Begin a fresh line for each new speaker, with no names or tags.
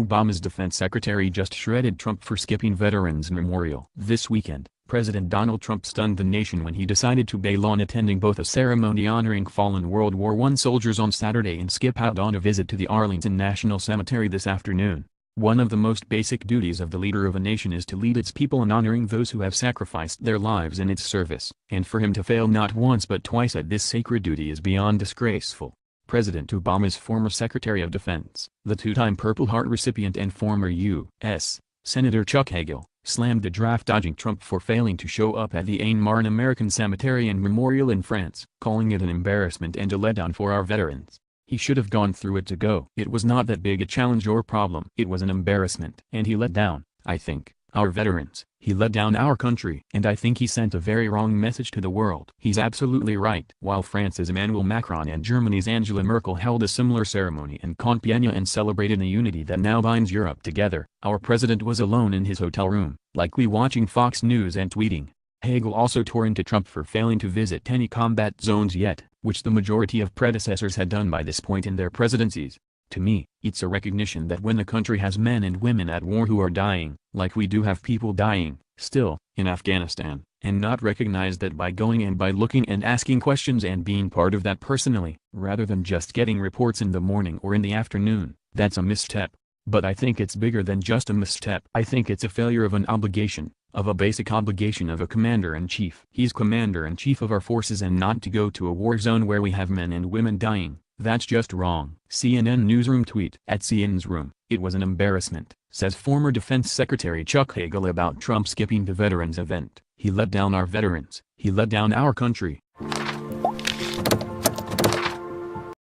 Obama's defense secretary just shredded Trump for skipping Veterans Memorial. This weekend, President Donald Trump stunned the nation when he decided to bail on attending both a ceremony honoring fallen World War I soldiers on Saturday and skip out on a visit to the Arlington National Cemetery this afternoon. One of the most basic duties of the leader of a nation is to lead its people in honoring those who have sacrificed their lives in its service. And for him to fail not once but twice at this sacred duty is beyond disgraceful. President Obama's former Secretary of Defense, the two-time Purple Heart recipient and former U.S. Senator Chuck Hagel, slammed the draft-dodging Trump for failing to show up at the Aisne-Marne American Cemetery and Memorial in France, calling it an embarrassment and a letdown for our veterans. He should have gone through it to go. It was not that big a challenge or problem. It was an embarrassment. And he let down, I think, our veterans. He let down our country. And I think he sent a very wrong message to the world. He's absolutely right. While France's Emmanuel Macron and Germany's Angela Merkel held a similar ceremony in Compiègne and celebrated the unity that now binds Europe together, our president was alone in his hotel room, likely watching Fox News and tweeting. Hagel also tore into Trump for failing to visit any combat zones yet, which the majority of predecessors had done by this point in their presidencies. To me, it's a recognition that when the country has men and women at war who are dying, like we do have people dying, still, in Afghanistan, and not recognize that by going and by looking and asking questions and being part of that personally, rather than just getting reports in the morning or in the afternoon, that's a misstep. But I think it's bigger than just a misstep. I think it's a failure of an obligation, of a basic obligation of a commander-in-chief. He's commander-in-chief of our forces, and not to go to a war zone where we have men and women dying. That's just wrong. CNN Newsroom tweet. At CNN's room, it was an embarrassment, says former Defense Secretary Chuck Hagel about Trump skipping the veterans event. He let down our veterans. He let down our country.